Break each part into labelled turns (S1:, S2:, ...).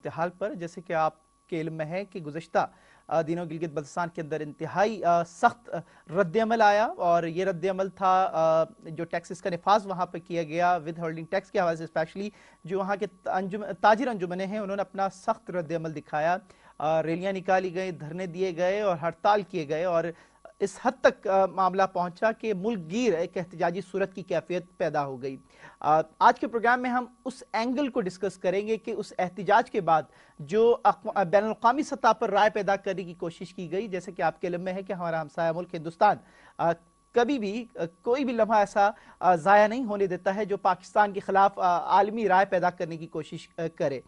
S1: सूरत-हाल पर। जैसे कि आपके इल्म में है कि गुज़श्ता दिनों गिलगित बल्तिस्तान के अंदर इंतहाई सख्त रद्द-ए-अमल आया, और ये रद्द-ए-अमल था जो टैक्सेस का निफाज वहाँ पर किया गया विद होल्डिंग टैक्स के हवाले से, स्पेशली जो वहाँ के ताजिर अंजुमनें हैं उन्होंने अपना सख्त रद्द-ए-अमल दिखाया। रैलियाँ निकाली गई, धरने दिए गए और हड़ताल किए गए, और इस हद तक मामला पहुंचा कि मुल्क गिर एक एहतजाजी सूरत की कैफियत पैदा हो गई। आज के प्रोग्राम में हम उस एंगल को डिस्कस करेंगे कि उस एहतजाज के बाद जो बैनुल-अक़वामी सतह पर राय पैदा करने की कोशिश की गई। जैसे कि आपके इल्म में है कि हमारा हमसाया मुल्क हिंदुस्तान कभी भी कोई भी लम्हा ऐसा ज़ाया नहीं होने देता है जो पाकिस्तान के खिलाफ आलमी राय पैदा करने की कोशिश करे।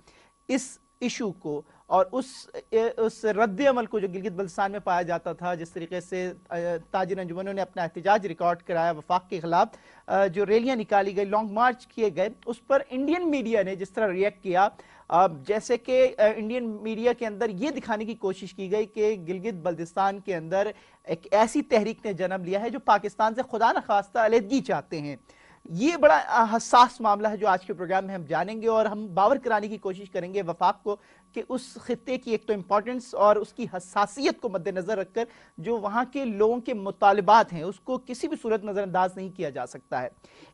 S1: इस इशू को और उस रद्द-ए-अमल को जो गिलगित बल्तिस्तान में पाया जाता था, जिस तरीके से ताजिर अंजुमनों ने अपना एहतजाज रिकॉर्ड कराया वफाक के खिलाफ, जो रैलियां निकाली गई, लॉन्ग मार्च किए गए, उस पर इंडियन मीडिया ने जिस तरह रिएक्ट किया, जैसे कि इंडियन मीडिया के अंदर ये दिखाने की कोशिश की गई कि गिलगित बल्तिस्तान के अंदर एक ऐसी तहरीक ने जन्म लिया है जो पाकिस्तान से खुदा न खास्ता अलहदगी चाहते हैं। ये बड़ा हसास मामला है जो आज के प्रोग्राम में हम जानेंगे, और हम बावर कराने की कोशिश करेंगे वफाक को कि उस खित्ते की एक तो इम्पोर्टेंस और उसकी हसासियत को मद्देनजर रखकर जो वहाँ के लोगों के मुतालिबात हैं उसको किसी भी सूरत नज़रअंदाज नहीं किया जा सकता है।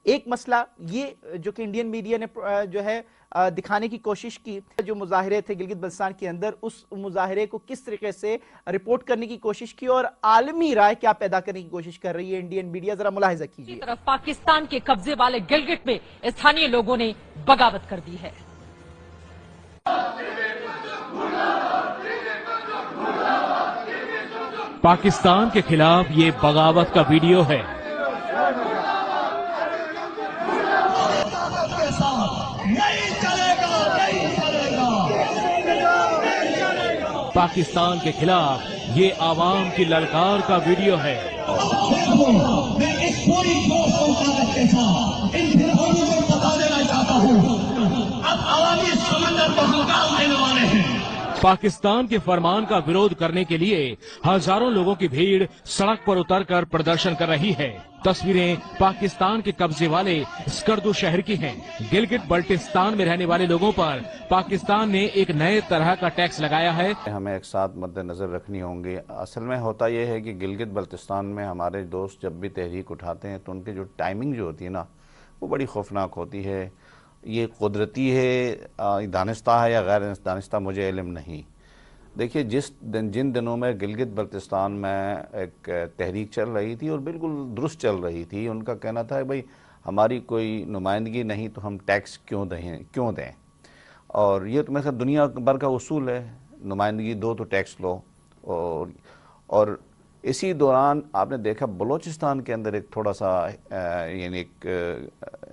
S1: एक मसला ये जो कि इंडियन मीडिया ने जो है दिखाने की कोशिश की, जो मुजाहिरे थे गिलगित बल्तिस्तान के अंदर, उस मुजाहिरे को किस तरीके से रिपोर्ट करने की कोशिश की और आलमी राय क्या पैदा करने की कोशिश कर रही है इंडियन मीडिया, जरा मुलाहिजा कीजिए।
S2: तरफ पाकिस्तान के कब्जे वाले गिलगित में स्थानीय लोगों ने बगावत कर दी है।
S3: पाकिस्तान के खिलाफ ये बगावत का वीडियो है। पाकिस्तान के खिलाफ ये आवाम की ललकार का वीडियो है।
S4: मैं इस पूरी के साथ इन फिरौनों को बता देना चाहता हूँ, अब अवामी समंदर को निकाल देने वाले हैं।
S3: पाकिस्तान के फरमान का विरोध करने के लिए हजारों लोगों की भीड़ सड़क पर उतरकर प्रदर्शन कर रही है। तस्वीरें पाकिस्तान के कब्जे वाले स्कर्दू शहर की हैं। गिलगित बल्टिस्तान में रहने वाले लोगों पर पाकिस्तान ने एक नए तरह का टैक्स लगाया है।
S5: हमें एक साथ मद्देनजर रखनी होंगी। असल में होता यह है कि गिलगित बल्टिस्तान में हमारे दोस्त जब भी तहरीक उठाते हैं तो उनकी जो टाइमिंग जो होती है ना, वो बड़ी खौफनाक होती है। ये कुदरती है, दानिस्ता है या गैर दानिस्ता, मुझे इल्म नहीं। देखिए, जिन दिनों में गिलगित बल्तिस्तान में एक तहरीक चल रही थी और बिल्कुल दुरुस्त चल रही थी, उनका कहना था भाई हमारी कोई नुमाइंदगी नहीं तो हम टैक्स क्यों दें। और ये तो मेरे साथ दुनिया भर का उसूल है, नुमाइंदगी दो तो टैक्स लो। और इसी दौरान आपने देखा बलूचिस्तान के अंदर एक थोड़ा सा यानी एक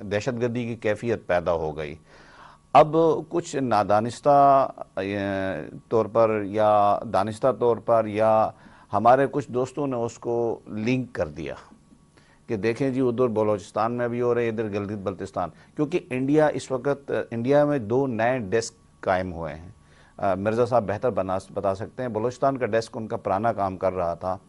S5: दहशतगर्दी की कैफियत पैदा हो गई। अब कुछ नादानिस्ता तौर पर या दानिस्ता तौर पर या हमारे कुछ दोस्तों ने उसको लिंक कर दिया कि देखें जी उधर बलूचिस्तान में भी हो रहे, इधर गिलगित बल्तिस्तान, क्योंकि इस वक्त इंडिया में दो नए डेस्क कायम हुए हैं। मिर्ज़ा साहब बेहतर बता सकते हैं। बलूचिस्तान का डेस्क उनका पुराना काम कर रहा था,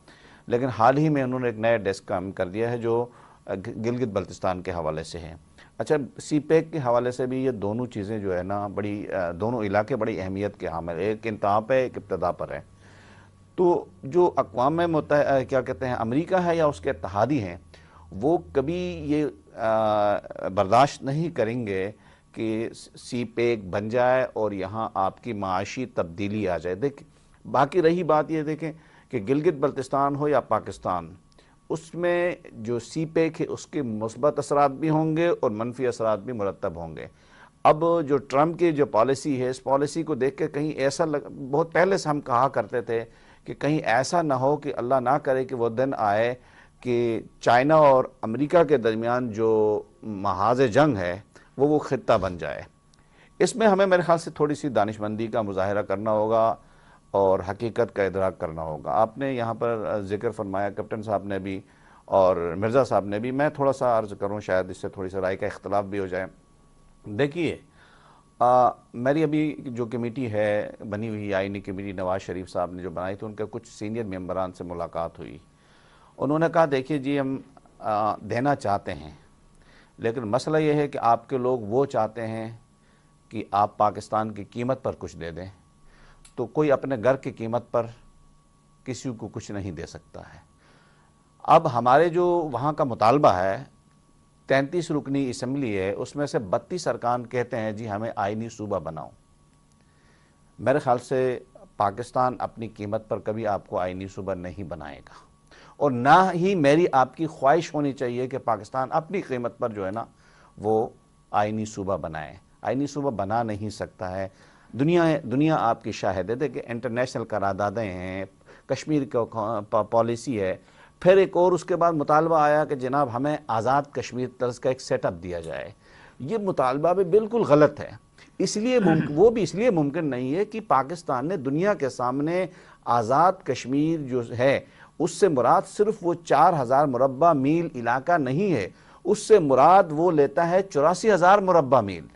S5: लेकिन हाल ही में उन्होंने एक नया डेस्क काम कर दिया है जो गिलगित बल्तिस्तान के हवाले से है। अच्छा, सीपेक के हवाले से भी ये दोनों चीज़ें जो है ना बड़ी दोनों इलाके बड़ी अहमियत के हामिल, एक इंतहा पे एक इब्तदा पर है। तो जो अक़वाम मुत्तहिदा क्या कहते हैं अमेरिका है या उसके इत्तेहादी हैं, वो कभी ये बर्दाश्त नहीं करेंगे कि सीपेक बन जाए और यहाँ आपकी माशी तब्दीली आ जाए। देखें, बाकी रही बात ये देखें कि गिलगित बल्तिस्तान हो या पाकिस्तान, उसमें जो सीपेक है उसके मुस्बत असरात भी होंगे और मनफी असरात भी मुरतब होंगे। अब जो ट्रम्प की जो पॉलिसी है, इस पॉलिसी को देख के कहीं ऐसा बहुत पहले से हम कहा करते थे कि कहीं ऐसा ना हो कि अल्लाह ना करे कि वो दिन आए कि चाइना और अमेरिका के दरमियान जो महाज जंग है वो खित्ता बन जाए। इसमें हमें मेरे ख्याल से थोड़ी सी दानिशमंदी का मुजाहिरा करना होगा और हकीकत का इदराक करना होगा। आपने यहाँ पर जिक्र फरमाया, कैप्टन साहब ने भी और मिर्ज़ा साहब ने भी, मैं थोड़ा सा अर्ज़ करूँ, शायद इससे थोड़ी सी राय का इख्तलाफ भी हो जाए। देखिए, मेरी अभी जो कमेटी है बनी हुई आईनी कमेटी, नवाज़ शरीफ साहब ने जो बनाई थी, उनके कुछ सीनियर मेंबरान से मुलाकात हुई। उन्होंने कहा देखिए जी हम देना चाहते हैं, लेकिन मसला ये है कि आपके लोग वो चाहते हैं کہ آپ پاکستان کی قیمت پر کچھ دے دیں تو کوئی اپنے گھر کی قیمت پر کسی کو کچھ نہیں دے سکتا ہے۔ اب ہمارے جو وہاں کا مطالبہ ہے 33 رکنی اسمبلی ہے، اس میں سے 32 ارکان کہتے ہیں جی ہمیں آئینی صوبہ بناؤ۔ میرے خیال سے پاکستان اپنی قیمت پر کبھی آپ کو آئینی صوبہ نہیں بنائے گا، اور نہ ہی میری آپ کی خواہش ہونی چاہیے کہ پاکستان اپنی قیمت پر جو ہے نا وہ آئینی صوبہ بنائے۔ آئینی صوبہ بنا نہیں سکتا ہے۔ دنیا آپ کی شاہد ہے، دیکھیں انٹرنیشنل قراردادیں ہیں، کشمیر کا پالیسی ہے، پھر ایک اور اس کے بعد مطالبہ آیا کہ جناب ہمیں آزاد کشمیر طرز کا ایک سیٹ اپ دیا جائے۔ یہ مطالبہ بھی بالکل غلط ہے، اس لیے وہ بھی اس لیے ممکن نہیں ہے کہ پاکستان نے دنیا کے سامنے آزاد کشمیر جو ہے اس سے مراد صرف وہ 4000 مربع میل علاقہ نہیں ہے، اس سے مراد وہ لیتا ہے 84,000 مربع میل۔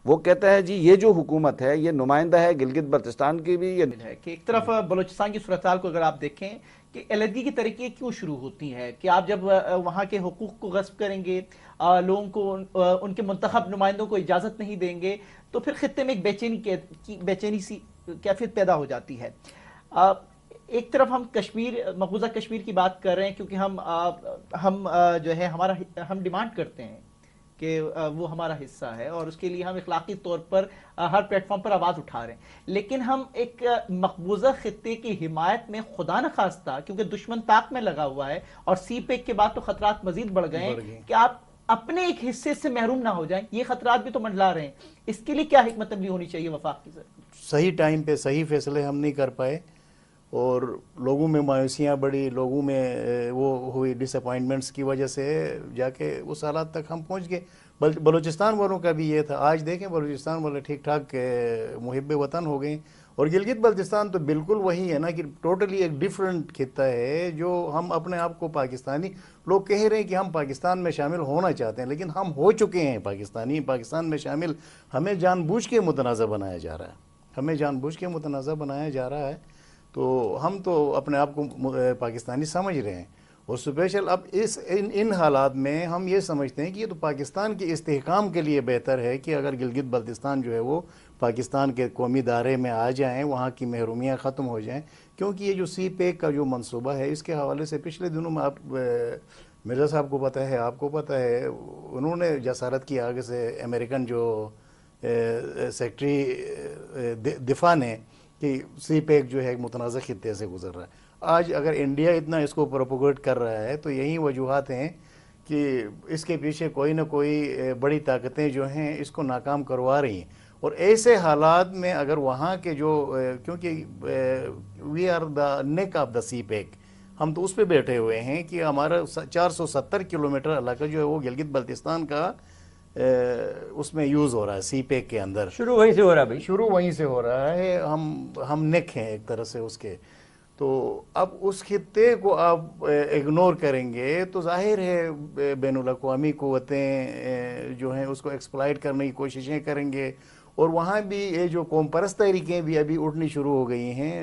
S5: وہ کہتا ہے جی یہ جو حکومت ہے یہ نمائندہ ہے گلگت بلتستان کی بھی،
S1: ہے کہ ایک طرف بلوچستان کی صورتحال کو اگر آپ دیکھیں کہ علیحدگی کی طریقے کیوں شروع ہوتی ہیں کہ آپ جب وہاں کے حقوق کو غصب کریں گے، لوگوں کو ان کے منتخب نمائندوں کو اجازت نہیں دیں گے، تو پھر خطے میں ایک بے چینی سی کیفیت پیدا ہو جاتی ہے۔ ایک طرف ہم مقبوضہ کشمیر کی بات کر رہے ہیں کیونکہ ہم جو ہے ہم ڈیمانڈ کرتے ہیں کہ وہ ہمارا حصہ ہے، اور اس کے لیے ہم اخلاقی طور پر ہر پلیٹ فارم پر آواز اٹھا رہے ہیں، لیکن ہم ایک مقبوضہ خطے کی حمایت میں خدا نخواستہ کیونکہ دشمن طاق میں لگا ہوا ہے اور سی پیک کے بعد تو خطرات مزید بڑھ گئے ہیں کہ آپ اپنے ایک حصے سے محروم نہ ہو جائیں، یہ خطرات بھی تو منڈلا رہے ہیں۔ اس کے لیے کیا حکمت عملی ہونی چاہیے وفاق کی؟
S6: صحیح ٹائم پہ صحیح فیصلے ہم نہیں کر پائے، اور لوگوں میں مایوسیاں بڑھی، لوگوں میں وہ ہوئی ڈس اپوائنٹمنٹس کی وجہ سے جا کے اس حالات تک ہم پہنچ گئے۔ بلوچستان والوں کا بھی یہ تھا، آج دیکھیں بلوچستان والے ٹھیک ٹھاک محب وطن ہو گئے، اور گلگت بلتستان تو بالکل وہی ہے نا کہ ٹوٹلی ایک ڈیفرنٹ خطہ ہے، جو ہم اپنے آپ کو پاکستانی لوگ کہہ رہے ہیں کہ ہم پاکستان میں شامل ہونا چاہتے ہیں، لیکن ہم ہو چکے ہیں پاکستان میں شامل۔ ہمیں جان بوجھ کے متنازع بنایا جا رہا ہے، تو ہم تو اپنے آپ کو پاکستانی سمجھ رہے ہیں، اور اسپیشل اب ان حالات میں ہم یہ سمجھتے ہیں کہ یہ تو پاکستان کے استحکام کے لیے بہتر ہے کہ اگر گلگت بلتستان جو ہے وہ پاکستان کے قومی دائرے میں آ جائیں، وہاں کی محرومیاں ختم ہو جائیں، کیونکہ یہ جو سی پیک کا جو منصوبہ ہے اس کے حوالے سے پچھلے دنوں میں مرزا صاحب کو پتہ ہے، آپ کو پتہ ہے، انہوں نے جسارت کی آگے سے امریکن جو سیکٹری دفاع نے کہ سی پیک جو ہے ایک متنازع خطے سے گزر رہا ہے۔ آج اگر انڈیا اتنا اس کو پروپوگیٹ کر رہا ہے تو یہی وجوہات ہیں کہ اس کے پیچھے کوئی نہ کوئی بڑی طاقتیں جو ہیں اس کو ناکام کروا رہی ہیں، اور ایسے حالات میں اگر وہاں کے جو کیونکہ we are the neck of the CPEC, ہم تو اس پہ بیٹھے ہوئے ہیں کہ ہمارا 470 کلومیٹر علاقہ جو ہے وہ گلگت بلتستان کا اس میں یوز ہو رہا ہے سی پیک کے اندر،
S7: شروع وہیں سے ہو رہا ہے بھائی،
S6: شروع وہیں سے ہو رہا ہے، ہم نیک ہیں ایک طرح سے اس کے۔ تو اب اس خطے کو آپ اگنور کریں گے تو ظاہر ہے بین الاقوامی قوتیں جو ہیں اس کو ایکسپلائٹ کرنے کی کوششیں کریں گے، اور وہاں بھی یہ جو قوم پرست تحریکیں بھی ابھی اٹھنی شروع ہو گئی ہیں۔